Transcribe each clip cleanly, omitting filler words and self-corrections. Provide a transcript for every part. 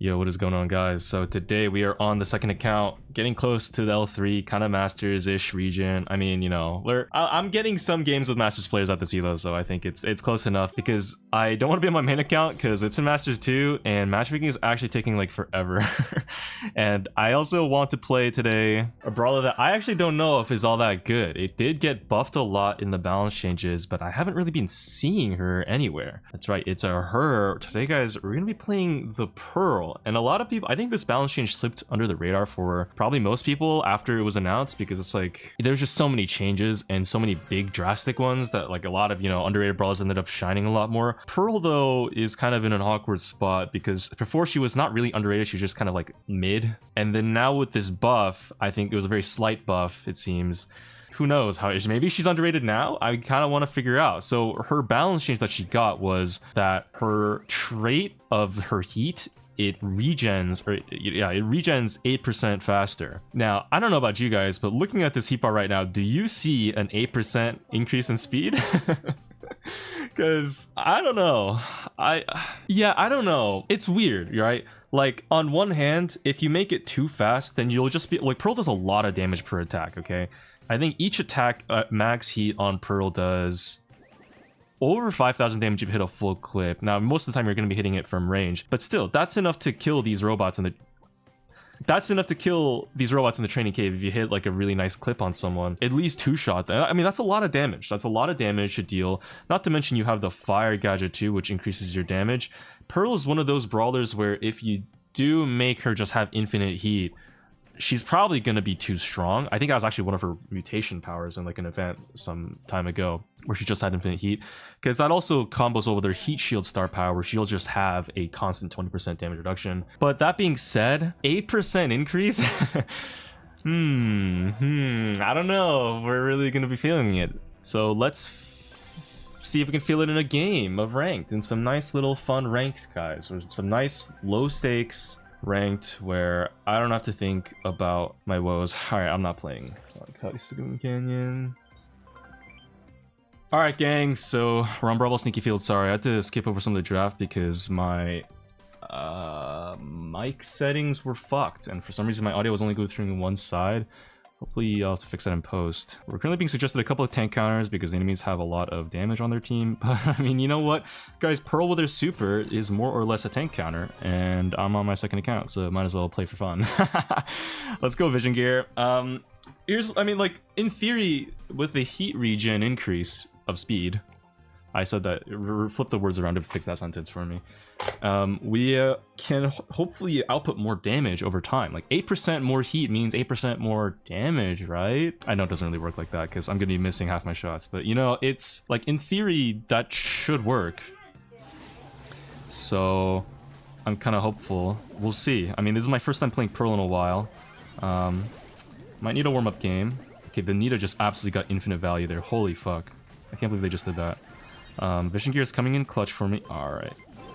Yo, what is going on, guys? So today we are on the second account, getting close to the L3 kind of Masters-ish region. I mean, you know, I'm getting some games with Masters players at this elo, so I think it's close enough because I don't want to be on my main account because it's in Masters 2 and matchmaking is actually taking like forever. And I also want to play today a brawler that I actually don't know if is all that good. It did get buffed a lot in the balance changes, but I haven't really been seeing her anywhere. That's right, it's a her. Today, guys, we're gonna be playing the Pearl. And a lot of people, I think this balance change slipped under the radar for probably most people after it was announced, because it's like there's just so many changes and so many big drastic ones that like a lot of, you know, underrated brawlers ended up shining a lot more. Pearl, though, is kind of in an awkward spot because before she was not really underrated, she was just kind of like mid. And then now with this buff, I think it was a very slight buff, it seems. Who knows how maybe she's underrated now. I kind of want to figure out. So her balance change that she got was that her trait of her heat, it regens 8% faster. Now, I don't know about you guys, but looking at this heat bar right now, do you see an 8% increase in speed? Because I don't know. I don't know. It's weird, right? Like, on one hand, if you make it too fast, then you'll just be like, Pearl does a lot of damage per attack, okay? I think each attack max heat on Pearl does over 5,000 damage if you hit a full clip. Now, most of the time you're going to be hitting it from range, but still, that's enough to kill these robots in the... That's enough to kill these robots in the training cave if you hit like a really nice clip on someone. At least 2-shot. I mean, that's a lot of damage. That's a lot of damage to deal. Not to mention you have the fire gadget too, which increases your damage. Pearl is one of those brawlers where if you do make her just have infinite heat, she's probably going to be too strong. I think that was actually one of her mutation powers in like an event some time ago where she just had infinite heat, because that also combos over their heat shield star power where she'll just have a constant 20% damage reduction. But that being said, 8% increase? I don't know. We're really going to be feeling it. So let's see if we can feel it in a game of ranked, and some nice little fun ranked guys, or some nice low stakes ranked where I don't have to think about my woes. Alright, I'm not playing. Canyon. Alright, gang, so we're on Brawl Ball Sneaky Field. Sorry, I had to skip over some of the draft because my mic settings were fucked, and for some reason my audio was only going through one side. Hopefully I'll have to fix that in post. We're currently being suggested a couple of tank counters because the enemies have a lot of damage on their team. But I mean, you know what? Guys, Pearl with her super is more or less a tank counter. And I'm on my second account, so might as well play for fun. Let's go Vision Gear. I mean, like, in theory, with the heat regen increase of speed, I said that, flip the words around to fix that sentence for me. We can hopefully output more damage over time. Like 8% more heat means 8% more damage, right? I know it doesn't really work like that because I'm gonna be missing half my shots, but you know, it's like in theory that should work. So I'm kind of hopeful. We'll see. I mean, this is my first time playing Pearl in a while. Might need a warm-up game. Okay, the Nita just absolutely got infinite value there. Holy fuck. I can't believe they just did that. Vision Gear is coming in clutch for me. Alright.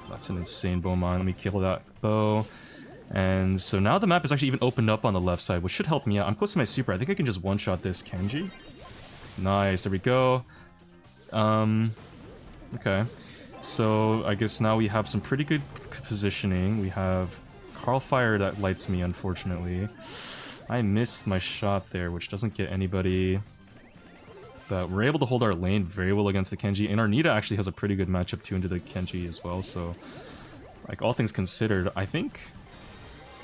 That's an insane bow mine. Let me kill that bow. And so now the map is actually even opened up on the left side, which should help me out. I'm close to my super. I think I can just one-shot this Kenji. Nice. There we go. Okay. So I guess now we have some pretty good positioning. We have Carl Fire that lights me, unfortunately. I missed my shot there, which doesn't get anybody. But we're able to hold our lane very well against the Kenji, and our Nita actually has a pretty good matchup too into the Kenji as well, so like all things considered, I think,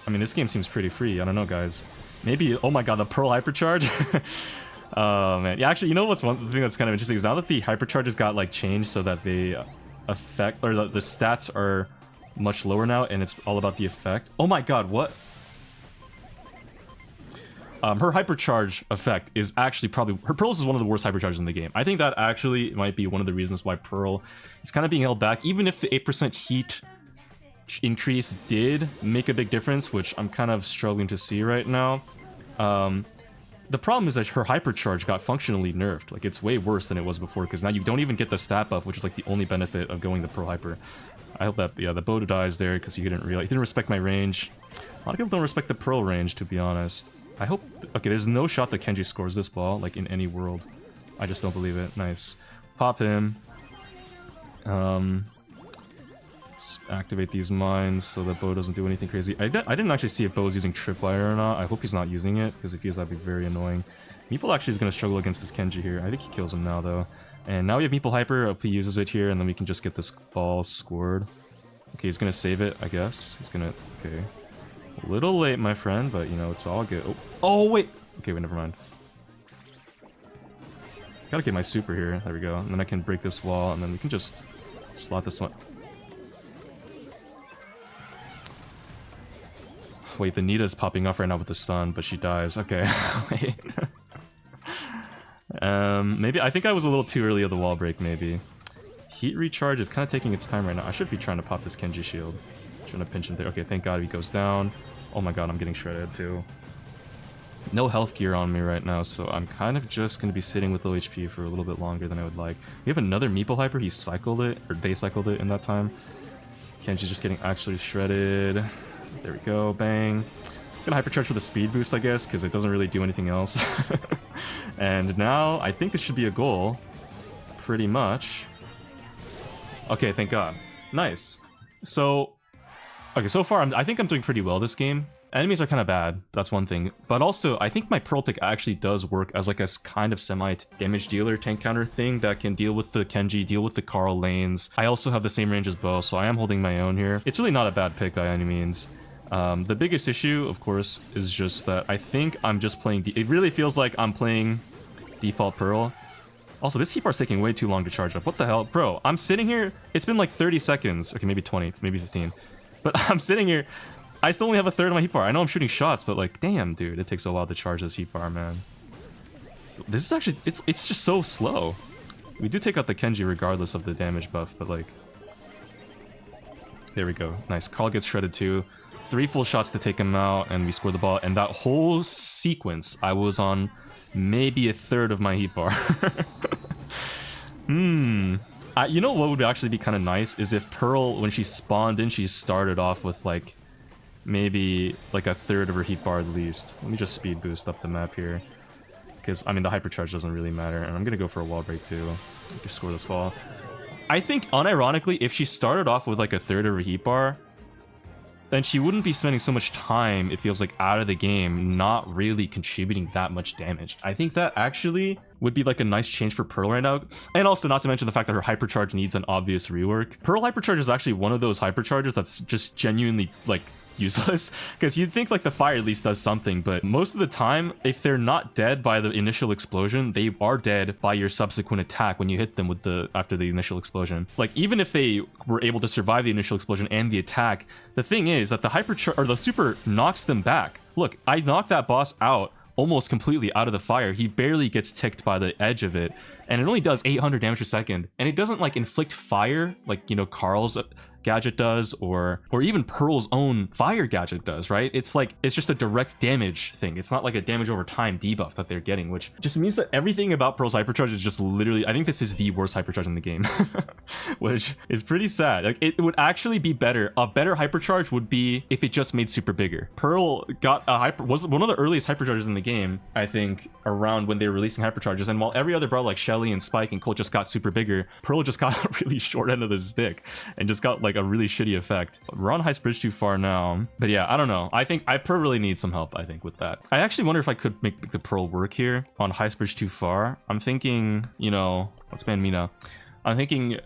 I mean, this game seems pretty free. I don't know, guys. Maybe, oh my god, the Pearl Hypercharge? Oh man, yeah, actually, you know what's one thing that's kind of interesting is now that the Hypercharges got like changed so that they affect, or the stats are much lower now, and it's all about the effect. Oh my god, what? Her hypercharge effect is actually probably... Her Pearl is one of the worst hypercharges in the game. I think that actually might be one of the reasons why Pearl is kind of being held back. Even if the 8% heat increase did make a big difference, which I'm kind of struggling to see right now. The problem is that her hypercharge got functionally nerfed. Like, it's way worse than it was before, because now you don't even get the stat buff, which is like the only benefit of going the Pearl Hyper. I hope that, yeah, the bow dies there because he didn't respect my range. A lot of people don't respect the Pearl range, to be honest. I hope... Okay, there's no shot that Kenji scores this ball, like, in any world. I just don't believe it. Nice. Pop him. activate these mines so that Bo doesn't do anything crazy. I didn't actually see if Bo was using Tripwire or not. I hope he's not using it, because if he is, that'd be very annoying. Meeple actually is going to struggle against this Kenji here. I think he kills him now, though. And now we have Meeple Hyper. If he uses it here, and then we can just get this ball scored. Okay, he's going to save it, I guess. He's going to... Okay. A little late, my friend, but, you know, it's all good. Oh, wait! Okay, wait, never mind. Gotta get my super here. There we go. And then I can break this wall, and then we can just slot this one. Wait, the Nita's popping off right now with the stun, but she dies. Okay, wait. Maybe I think I was a little too early of the wall break, maybe. Heat recharge is kind of taking its time right now. I should be trying to pop this Kenji shield. Trying to pinch him there. Okay, thank God he goes down. Oh my God, I'm getting shredded too. No health gear on me right now, so I'm kind of just going to be sitting with low HP for a little bit longer than I would like. We have another Meeple Hyper. He cycled it, or they cycled it in that time. Kenji's just getting actually shredded. There we go, bang. Gonna hypercharge for the speed boost, I guess, because it doesn't really do anything else. And now, I think this should be a goal. Pretty much. Okay, thank God. Nice. So, okay, so far, I think I'm doing pretty well this game. Enemies are kind of bad, that's one thing. But also, I think my Pearl Pick actually does work as like a kind of semi-damage dealer tank counter thing that can deal with the Kenji, deal with the Carl lanes. I also have the same range as Bo, so I am holding my own here. It's really not a bad pick by any means. The biggest issue, of course, is just that I think I'm just playing... It really feels like I'm playing default Pearl. Also, this heat bar's taking way too long to charge up. What the hell? Bro, I'm sitting here... It's been like 30 seconds. Okay, maybe 20, maybe 15. But I'm sitting here... I still only have a third of my heat bar. I know I'm shooting shots, but like, damn, dude, it takes a while to charge this heat bar, man. This is actually... It's just so slow. We do take out the Kenji regardless of the damage buff, but like... There we go. Nice. Carl gets shredded too. 3 full shots to take him out, and we score the ball. And that whole sequence, I was on maybe a third of my heat bar. You know what would actually be kind of nice is if Pearl, when she spawned in, she started off with like maybe like a third of her heat bar at least. Let me just speed boost up the map here, because I mean the hypercharge doesn't really matter, and I'm gonna go for a wall break too. Just score this ball. I think unironically, if she started off with like a third of her heat bar, then she wouldn't be spending so much time, it feels like, out of the game, not really contributing that much damage. I think that actually would be like a nice change for Pearl right now. And also, not to mention the fact that her hypercharge needs an obvious rework. Pearl hypercharge is actually one of those hypercharges that's just genuinely, like, useless, because you'd think like the fire at least does something, but most of the time, if they're not dead by the initial explosion, they are dead by your subsequent attack when you hit them with after the initial explosion. Like, even if they were able to survive the initial explosion and the attack, the thing is that the hypercharge or the super knocks them back. Look, I knocked that boss out almost completely out of the fire. He barely gets ticked by the edge of it, and it only does 800 damage a second, and it doesn't like inflict fire like, you know, Carl's gadget does, or even Pearl's own fire gadget does, right? It's like, it's just a direct damage thing. It's not like a damage over time debuff that they're getting, which just means that everything about Pearl's hypercharge is just literally, I think this is the worst hypercharge in the game, which is pretty sad. Like, it would actually be better. A better hypercharge would be if it just made super bigger. Pearl got a was one of the earliest hypercharges in the game, I think, around when they were releasing hypercharges, and while every other brawler like Shelly and Spike and Colt just got super bigger, Pearl just got a really short end of the stick and just got like a really shitty effect. We're on Heist Bridge too far now, but yeah, I don't know. I think Pearl really needs some help, I think, with that. I actually wonder if I could make the Pearl work here on Heist Bridge too far. I'm thinking, you know, let's ban Mina. I'm thinking,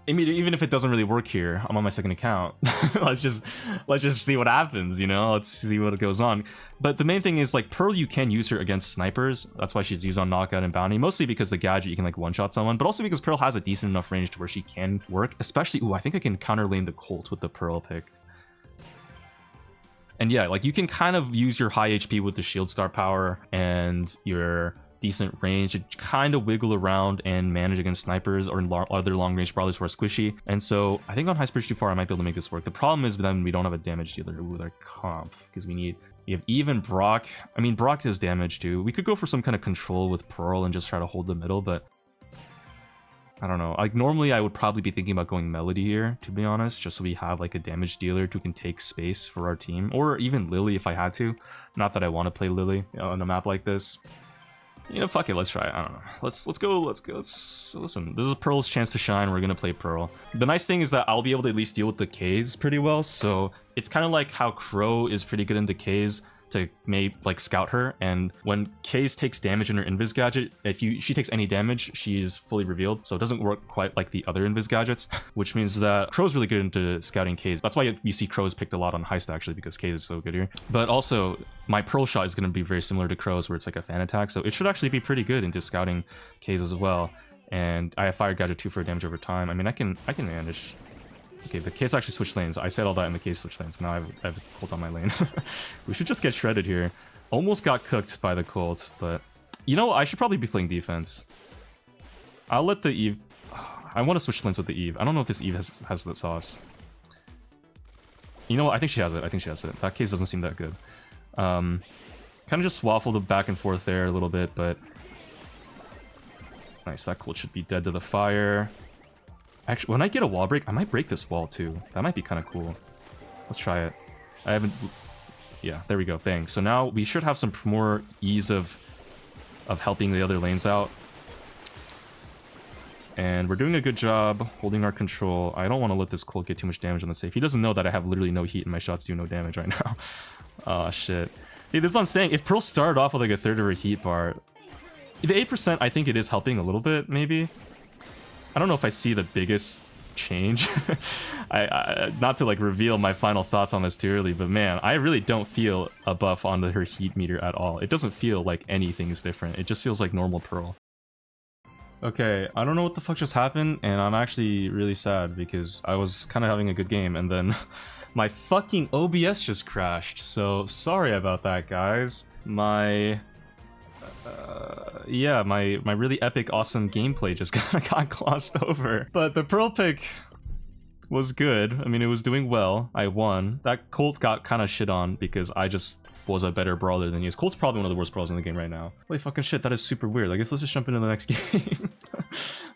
I mean, even if it doesn't really work here, I'm on my second account. let's just see what happens, you know? Let's see what goes on. But the main thing is, like, Pearl, you can use her against snipers. That's why she's used on Knockout and Bounty. Mostly because the gadget, you can, like, one-shot someone. But also because Pearl has a decent enough range to where she can work. Especially, ooh, I think I can counter lane the Colt with the Pearl pick. And yeah, like, you can kind of use your high HP with the shield star power and your decent range to kind of wiggle around and manage against snipers or other long range brawlers who are squishy. And so I think on Heist Bridge too far, I might be able to make this work. The problem is then we don't have a damage dealer with our comp, because we have even Brock. I mean, Brock does damage too. We could go for some kind of control with Pearl and just try to hold the middle, but I don't know. Like, normally I would probably be thinking about going Melody here, to be honest, just so we have like a damage dealer who can take space for our team, or even Lily if I had to. Not that I want to play Lily on a map like this. You know, fuck it, let's try it. I don't know. Let's go, let's listen. This is Pearl's chance to shine. We're gonna play Pearl. The nice thing is that I'll be able to at least deal with the Ks pretty well, so it's kind of like how Crow is pretty good into Ks to maybe like scout her, and when Ks takes damage in her invis gadget, if she takes any damage, she is fully revealed, so it doesn't work quite like the other invis gadgets, which means that Crow's really good into scouting Ks. That's why you see Crow's picked a lot on Heist actually, because K is so good here. But also my Pearl shot is going to be very similar to Crow's, where it's like a fan attack, so it should actually be pretty good into scouting Ks as well. And I have fire gadget 2 for damage over time. I mean, I can manage. Okay, the case actually switched lanes. I said all that in the case switched lanes. Now I have Colt on my lane. We should just get shredded here. Almost got cooked by the Colt, but... You know, I should probably be playing defense. I'll let the Eve... I want to switch lanes with the Eve. I don't know if this Eve has the sauce. You know what? I think she has it. I think she has it. That case doesn't seem that good. Kind of just waffled back and forth there a little bit, but... Nice, that Colt should be dead to the fire. Actually, when I get a wall break, I might break this wall too. That might be kind of cool. Let's try it. I haven't... Yeah, there we go. Bang. So now we should have some more ease of helping the other lanes out. And we're doing a good job holding our control. I don't want to let this Colt get too much damage on the safe. He doesn't know that I have literally no heat and my shots do no damage right now. Oh, shit. Dude, this is what I'm saying. If Pearl started off with like a third of her heat bar... The 8%, I think it is helping a little bit, maybe. I don't know if I see the biggest change. Not to like reveal my final thoughts on this too early, but man, I really don't feel a buff on her heat meter at all. It doesn't feel like anything is different. It just feels like normal Pearl. Okay, I don't know what the fuck just happened, and I'm actually really sad because I was kind of having a good game, and then my fucking OBS just crashed. So sorry about that, guys. Yeah, my really epic, awesome gameplay just got glossed over. But the Pearl pick was good. I mean, it was doing well. I won. That Colt got kind of shit on because I just was a better brawler than he is. Colt's probably one of the worst brawlers in the game right now. Holy fucking shit, that is super weird. I guess let's just jump into the next game.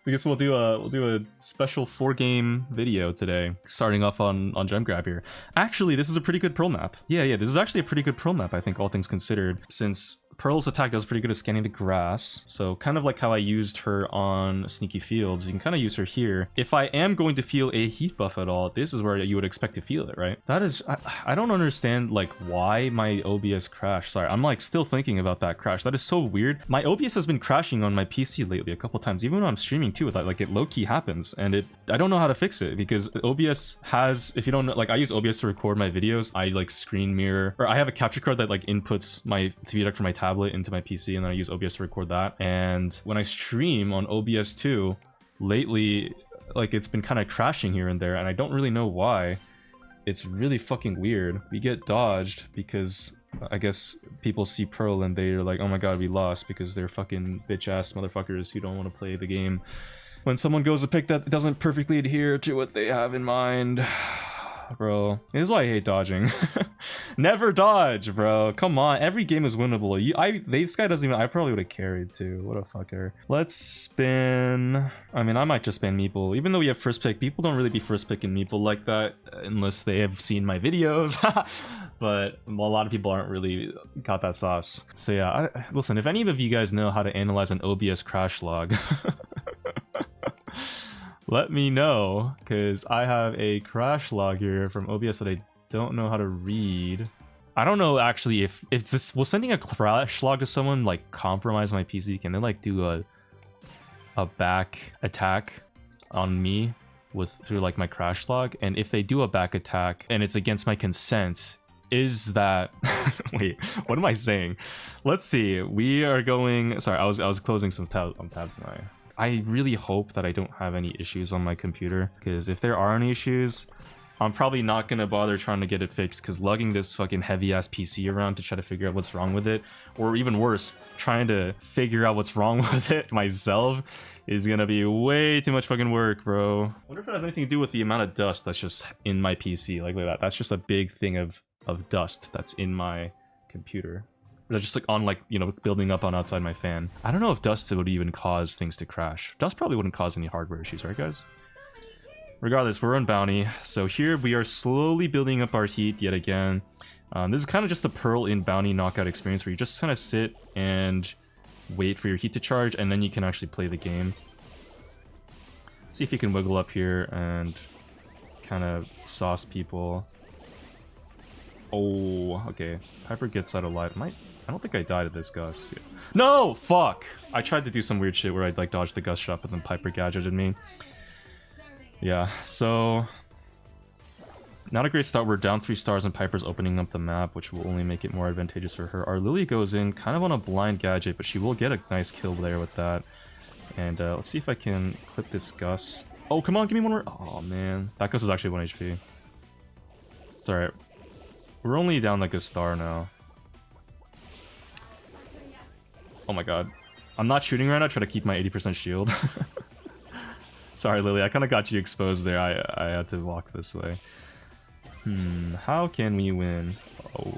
I guess we'll do a special 4-game video today, starting off on Gem Grab here. Actually, this is a pretty good Pearl map. Yeah, this is actually a pretty good Pearl map, I think, all things considered, since Pearl's attack does pretty good at scanning the grass, so kind of like how I used her on Sneaky Fields, you can kind of use her here. If I am going to feel a heat buff at all, this is where you would expect to feel it, right? That is, I don't understand like why my OBS crashed. Sorry, I'm like still thinking about that crash. That is so weird. My OBS has been crashing on my PC lately a couple times, even when I'm streaming too. That like it low-key happens, and I don't know how to fix it because OBS has, if you don't know, like I use OBS to record my videos. I like screen mirror, or I have a capture card that like inputs my VDEC from my tablet into my PC, and then I use OBS to record that. And when I stream on OBS too, lately, like it's been kind of crashing here and there, and I don't really know why. It's really fucking weird. We get dodged because I guess people see Pearl and they're like, oh my god, we lost, because they're fucking bitch-ass motherfuckers who don't want to play the game. When someone goes a pick that doesn't perfectly adhere to what they have in mind... Bro, this is why I hate dodging. Never dodge, bro. Come on, every game is winnable. This guy doesn't even... I probably would have carried too. What a fucker. Let's spin... I mean, I might just spin Meeple. Even though we have first pick, people don't really be first picking Meeple like that unless they have seen my videos. But a lot of people aren't really got that sauce. So yeah, listen, if any of you guys know how to analyze an OBS crash log... let me know, because I have a crash log here from OBS that I don't know how to read. I don't know actually if this was sending a crash log to someone like compromise my PC. Can they like do a back attack on me through like my crash log? And if they do a back attack and it's against my consent, is that wait, what am I saying? Let's see. We are going. Sorry, I was closing some tabs on my. I really hope that I don't have any issues on my computer, because if there are any issues, I'm probably not going to bother trying to get it fixed, because lugging this fucking heavy-ass PC around to try to figure out what's wrong with it, or even worse, trying to figure out what's wrong with it myself, is going to be way too much fucking work, bro. I wonder if it has anything to do with the amount of dust that's just in my PC. Like that. That's just a big thing of dust that's in my computer. They're just like on like, you know, building up on outside my fan. I don't know if dust would even cause things to crash. Dust probably wouldn't cause any hardware issues, right guys? Regardless, we're on bounty. So here we are slowly building up our heat yet again. This is kind of just the Pearl in bounty knockout experience where you just kind of sit and wait for your heat to charge, and then you can actually play the game. See if you can wiggle up here and kind of sauce people. Oh, okay. Piper gets out alive. I don't think I died at this Gus. Yeah. No! Fuck! I tried to do some weird shit where I'd like dodge the Gus shot, but then Piper gadgeted me. Yeah, so... Not a great start. We're down 3 stars and Piper's opening up the map, which will only make it more advantageous for her. Our Lily goes in kind of on a blind gadget, but she will get a nice kill there with that. And let's see if I can clip this Gus. Oh, come on, give me one more. Oh, man. That Gus is actually 1 HP. It's alright. We're only down like a star now. Oh my god. I'm not shooting right now. Try to keep my 80% shield. Sorry, Lily. I kind of got you exposed there. I had to walk this way. How can we win? Oh.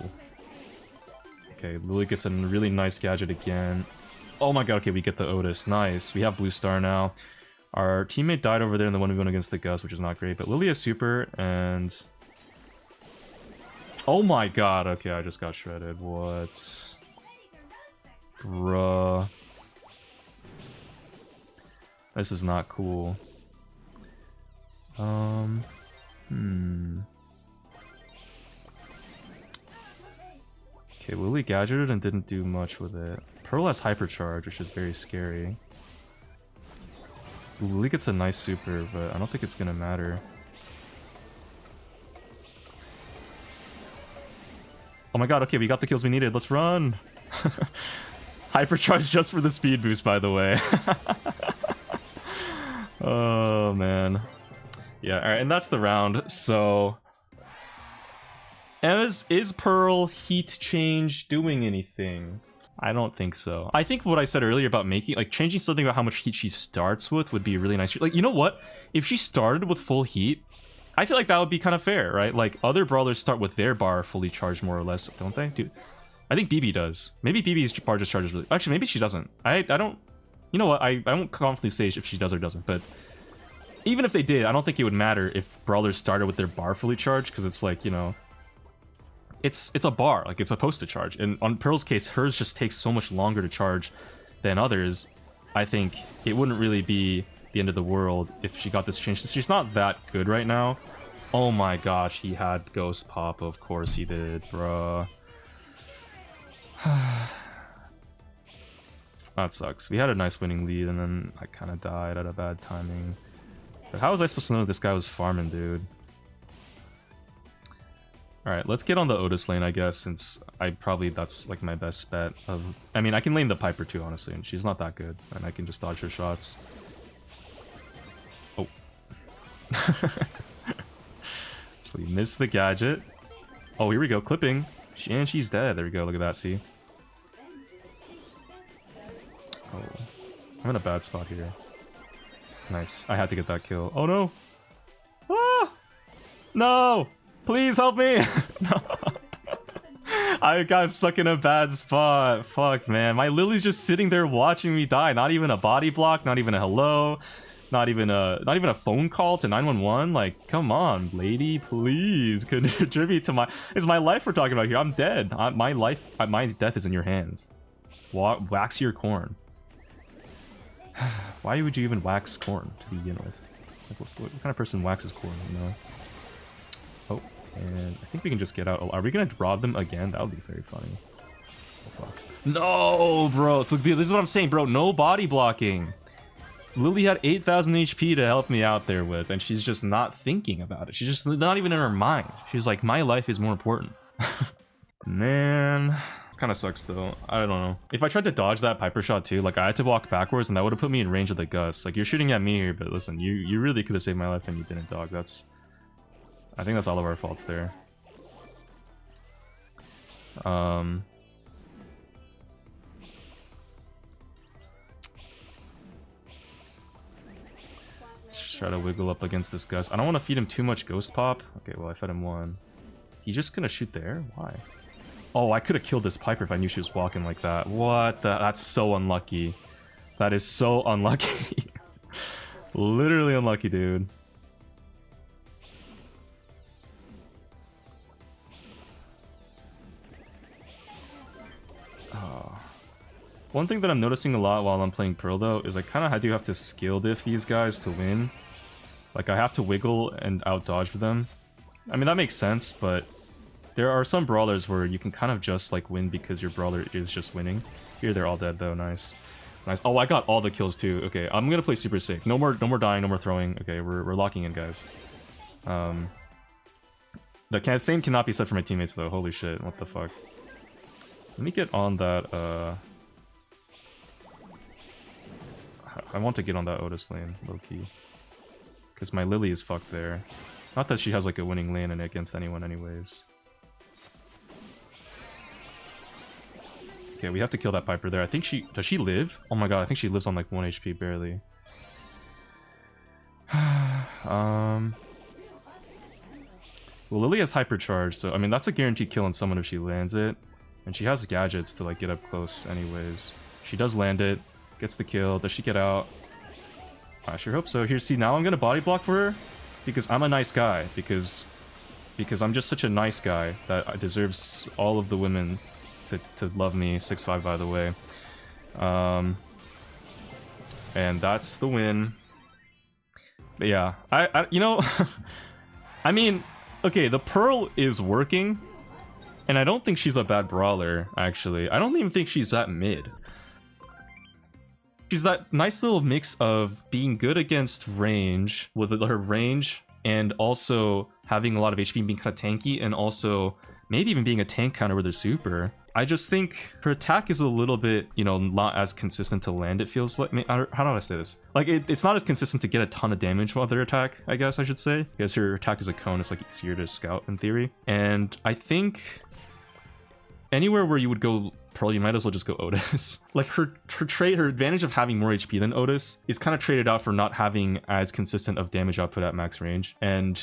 Okay, Lily gets a really nice gadget again. Oh my god, okay, we get the Otis. Nice. We have blue star now. Our teammate died over there in the 1v1 against the Gus, which is not great. But Lily is super, and... Oh my god, okay, I just got shredded. What? Bruh. This is not cool. Okay, Lily gadgeted and didn't do much with it. Pearl has hypercharge, which is very scary. Lily gets a nice super, but I don't think it's gonna matter. Oh my god, okay, we got the kills we needed. Let's run! Hypercharge just for the speed boost, by the way. Oh, man. Yeah, alright, and that's the round, so... Is Pearl heat change doing anything? I don't think so. I think what I said earlier about making, like, changing something about how much heat she starts with would be really nice. Like, you know what? If she started with full heat, I feel like that would be kind of fair, right? Like, other brawlers start with their bar fully charged, more or less, don't they? Dude, I think BB does. Maybe BB's bar just charges really... Actually, maybe she doesn't. I don't... You know what? I won't confidently say if she does or doesn't, but... Even if they did, I don't think it would matter if brawlers started with their bar fully charged, because it's like, you know... It's a bar, like, it's supposed to charge. And on Pearl's case, hers just takes so much longer to charge than others. I think it wouldn't really be the end of the world if she got this change. She's not that good right now. Oh my gosh, he had Ghost Pop. Of course he did, bruh. That sucks. We had a nice winning lead, and then I kind of died at a bad timing. But how was I supposed to know this guy was farming, dude? Alright, let's get on the Otis lane, I guess, since that's like my best bet of... I mean, I can lane the Piper too, honestly, and she's not that good, and I can just dodge her shots. Oh. So we missed the gadget. Oh, here we go, clipping. And she's dead. There we go, look at that, see? Oh. I'm in a bad spot here. Nice. I had to get that kill. Oh no! Ah! No! Please help me! No. I got stuck in a bad spot. Fuck, man. My Lily's just sitting there watching me die. Not even a body block, not even a hello, not even a phone call to 911. Like, come on, lady, please contribute to my... It's my life we're talking about here. I'm dead. My death is in your hands. Wax your corn. Why would you even wax corn to begin with? Like, what kind of person waxes corn, you know? Oh, and I think we can just get out. Are we gonna rob them again? That would be very funny. Oh, fuck. No, bro. This is what I'm saying, bro. No body blocking. Lily had 8,000 HP to help me out there with, and she's just not thinking about it. She's just not even in her mind. She's like, my life is more important. Man, it kind of sucks though. I don't know. If I tried to dodge that Piper shot too, like I had to walk backwards, and that would have put me in range of the Gus. Like, you're shooting at me here, but listen, you really could have saved my life and you didn't, dog. I think that's all of our faults there. Let's try to wiggle up against this Gus. I don't want to feed him too much Ghost Pop. Okay, well, I fed him one. He's just gonna shoot there? Why? Oh, I could have killed this Piper if I knew she was walking like that. What the? That's so unlucky. That is so unlucky. Literally unlucky, dude. Oh. One thing that I'm noticing a lot while I'm playing Pearl, though, is I kind of do have to skill diff these guys to win. Like, I have to wiggle and out-dodge them. I mean, that makes sense, but there are some brawlers where you can kind of just, like, win because your brawler is just winning. Here, they're all dead, though. Nice. Nice. Oh, I got all the kills, too. Okay, I'm gonna play super safe. No more dying, no more throwing. Okay, we're locking in, guys. The same cannot be said for my teammates, though. Holy shit, what the fuck. Let me get on that, I want to get on that Otis lane, low-key. Because my Lily is fucked there. Not that she has, like, a winning lane in it against anyone anyways. Okay, we have to kill that Piper there. I think she... Does she live? Oh my god, I think she lives on, like, 1 HP, barely. Well, Lily has hypercharge, so, I mean, that's a guaranteed kill on someone if she lands it. And she has gadgets to, like, get up close anyways. She does land it. Gets the kill. Does she get out? I sure hope so. Here, see, now I'm gonna body block for her because I'm a nice guy. Because I'm just such a nice guy that deserves all of the women to love me. 6'5", by the way. And that's the win. But yeah, I you know, I mean, okay, the Pearl is working, and I don't think she's a bad brawler. Actually, I don't even think she's that mid. She's that nice little mix of being good against range, with her range, and also having a lot of HP and being kind of tanky, and also maybe even being a tank counter with her super. I just think her attack is a little bit, you know, not as consistent to land, it feels like. How do I say this? Like, it's not as consistent to get a ton of damage with her attack, I guess I should say. Because her attack is a cone, it's like easier to scout in theory. And I think anywhere where you would go Pearl, you might as well just go Otis. Like, her advantage of having more HP than Otis is kind of traded out for not having as consistent of damage output at max range. And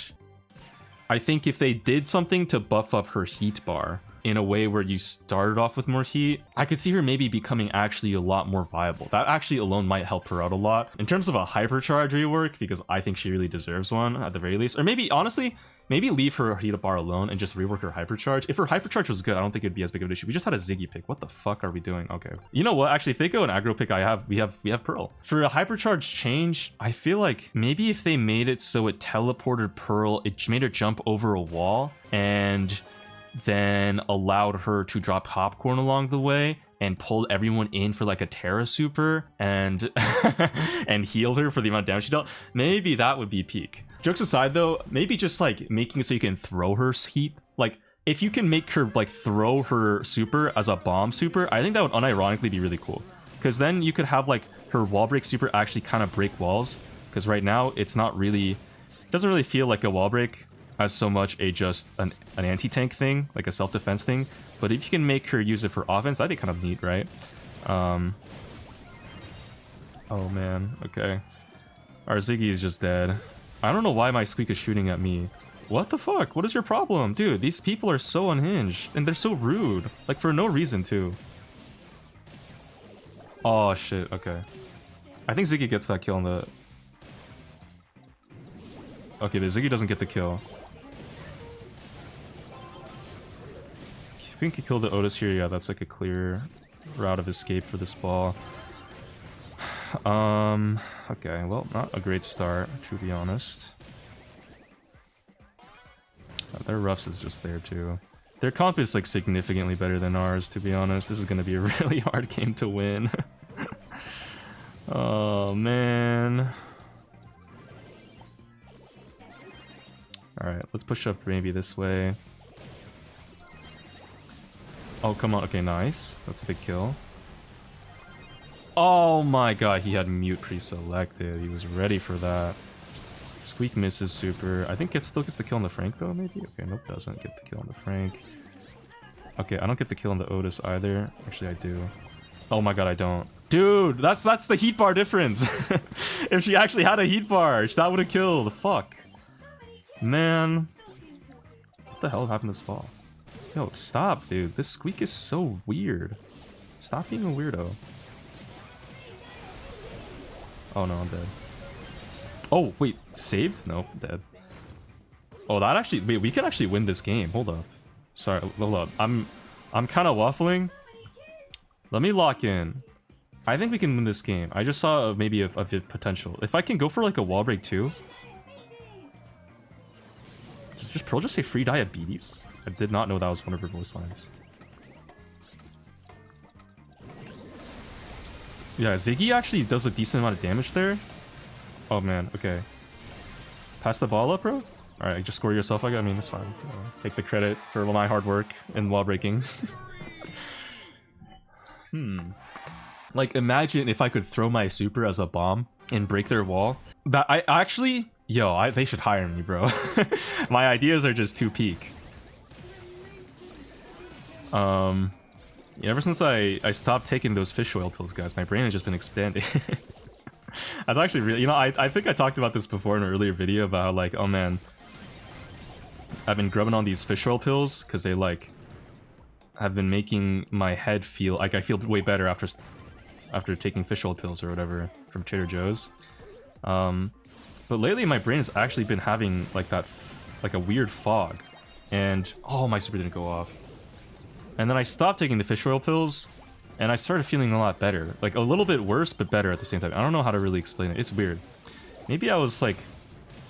I think if they did something to buff up her heat bar in a way where you started off with more heat, I could see her maybe becoming actually a lot more viable. That actually alone might help her out a lot. In terms of a hypercharge rework, because I think she really deserves one at the very least. Or maybe, honestly, maybe leave her heat bar alone and just rework her hypercharge. If her hypercharge was good, I don't think it'd be as big of an issue. We just had a Ziggy pick. What the fuck are we doing? Okay. You know what? Actually, if they go an aggro pick, we have Pearl. For a hypercharge change, I feel like maybe if they made it so it teleported Pearl, it made her jump over a wall and then allowed her to drop popcorn along the way and pulled everyone in for like a Terra super and and healed her for the amount of damage she dealt, maybe that would be peak. Jokes aside though, maybe just like making it so you can throw her heat. Like, if you can make her like throw her super as a bomb super, I think that would unironically be really cool. Because then you could have like her wall break super actually kind of break walls. Because right now it's not really, it doesn't really feel like a wall break as so much just an anti-tank thing, like a self-defense thing. But if you can make her use it for offense, that'd be kind of neat, right? Oh man, okay. Our Ziggy is just dead. I don't know why my Squeak is shooting at me. What the fuck? What is your problem? Dude, these people are so unhinged. And they're so rude. Like, for no reason, too. Oh, shit. Okay. I think Ziggy gets that kill on the... Okay, the Ziggy doesn't get the kill. I think he killed the Otis here. Yeah, that's like a clear route of escape for this ball. Okay, well, not a great start, to be honest. Their roughs is just there, too. Their comp is, like, significantly better than ours, to be honest. This is gonna be a really hard game to win. Oh, man. Alright, let's push up maybe this way. Oh, come on. Okay, nice. That's a big kill. Oh my god, he had mute pre-selected. He was ready for that. Squeak misses super. I think it still gets the kill on the Frank, though, maybe? Okay, nope, doesn't get the kill on the Frank. Okay, I don't get the kill on the Otis either. Actually, I do. Oh my god, I don't. Dude, that's the heat bar difference. If she actually had a heat bar, that would have killed. Fuck. Man. What the hell happened to this ball? Yo, stop, dude. This Squeak is so weird. Stop being a weirdo. Oh no, I'm dead. Oh, wait. Saved? No, dead. Oh, that actually... Wait, we can actually win this game. Hold up. Sorry, hold up. I'm kind of waffling. Let me lock in. I think we can win this game. I just saw maybe a potential. If I can go for like a wall break too. Does just Pearl just say free diabetes? I did not know that was one of her voice lines. Yeah, Ziggy actually does a decent amount of damage there. Oh man, okay. Pass the ball up, bro? Alright, just score yourself. I mean, it's fine. Take the credit for my hard work in wall breaking. Like, imagine if I could throw my super as a bomb and break their wall. That I actually... Yo, they should hire me, bro. My ideas are just too peak. Yeah, ever since I stopped taking those fish oil pills, guys, my brain has just been expanding. That's actually really... You know, I think I talked about this before in an earlier video about how, like, oh man, I've been grubbing on these fish oil pills because they, like, have been making my head feel... Like, I feel way better after taking fish oil pills or whatever from Trader Joe's. But lately my brain has actually been having like that, like a weird fog. And, oh, my super didn't go off. And then I stopped taking the fish oil pills and I started feeling a lot better. Like a little bit worse, but better at the same time. I don't know how to really explain it. It's weird. Maybe I was like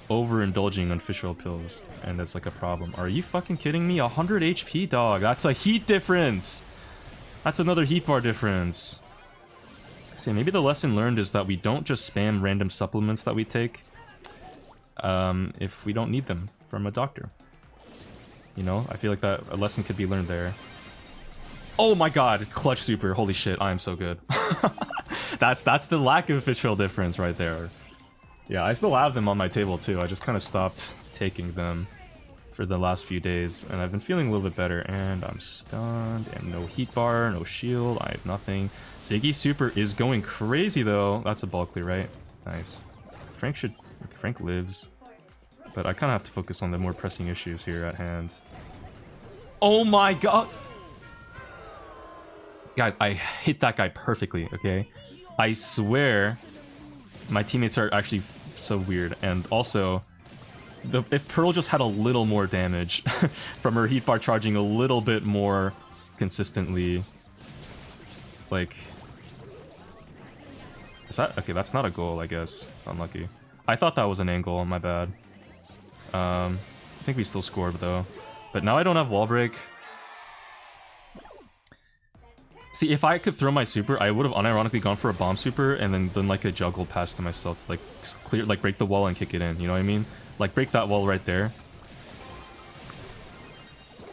overindulging on fish oil pills and that's like a problem. Are you fucking kidding me? 100 HP, dog. That's a heat difference. That's another heat bar difference. So maybe the lesson learned is that we don't just spam random supplements that we take if we don't need them from a doctor. You know, I feel like that a lesson could be learned there. Oh my god, clutch super. Holy shit, I am so good. That's the lack of fish oil difference right there. Yeah, I still have them on my table too. I just kind of stopped taking them for the last few days, and I've been feeling a little bit better, and I'm stunned, and no heat bar, no shield, I have nothing. Ziggy super is going crazy though. That's a ball clear, right? Nice. Frank lives. But I kind of have to focus on the more pressing issues here at hand. Oh my god! Guys, I hit that guy perfectly, okay? I swear my teammates are actually so weird, and also... if Pearl just had a little more damage from her heat bar charging a little bit more consistently, like, is that okay? That's not a goal, I guess. Unlucky. I thought that was an angle. My bad. I think we still scored though, but now I don't have wall break. See, if I could throw my super, I would have unironically gone for a bomb super and then like a juggle pass to myself to like clear, like break the wall and kick it in. You know what I mean? Like, break that wall right there.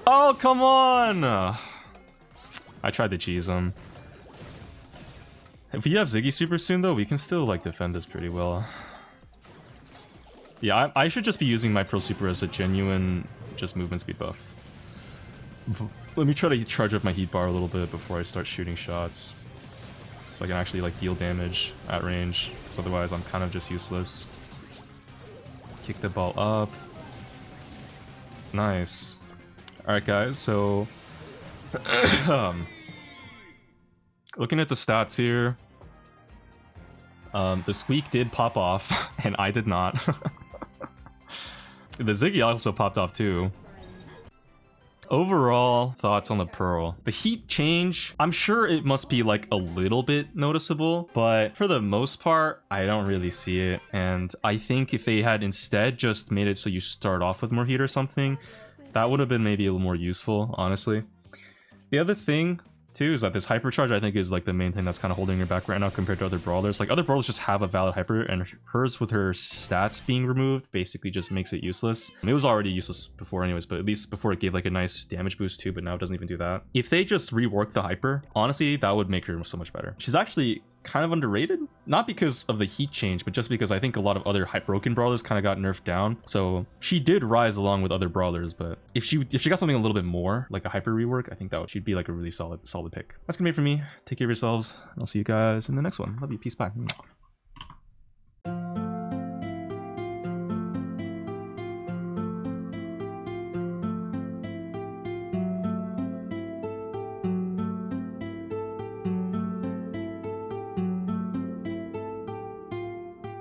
Oh, come on! I tried to cheese him. If we have Ziggy super soon, though, we can still, like, defend this pretty well. Yeah, I should just be using my Pro Super as a genuine, just movement speed buff. Let me try to charge up my heat bar a little bit before I start shooting shots. So I can actually, like, deal damage at range. Because otherwise, I'm kind of just useless. Kick the ball up. Nice. Alright guys, so looking at the stats here, the squeak did pop off and I did not. The Ziggy also popped off too. Overall thoughts on the Pearl. The heat change, I'm sure it must be like a little bit noticeable, but for the most part, I don't really see it. And I think if they had instead just made it so you start off with more heat or something, that would have been maybe a little more useful, honestly. The other thing too is that this hypercharge I think is like the main thing that's kind of holding her back right now compared to other brawlers. Like other brawlers just have a valid hyper, and hers with her stats being removed basically just makes it useless. It was already useless before anyways, but at least before it gave like a nice damage boost too, but now it doesn't even do that. If they just rework the hyper, honestly that would make her so much better. She's actually kind of underrated, not because of the heat change, but just because I think a lot of other broken brawlers kind of got nerfed down. So she did rise along with other brawlers, but if she got something a little bit more like a hyper rework, I think she'd be like a really solid pick. That's gonna be it for me. Take care of yourselves, and I'll see you guys in the next one. Love you. Peace. Bye.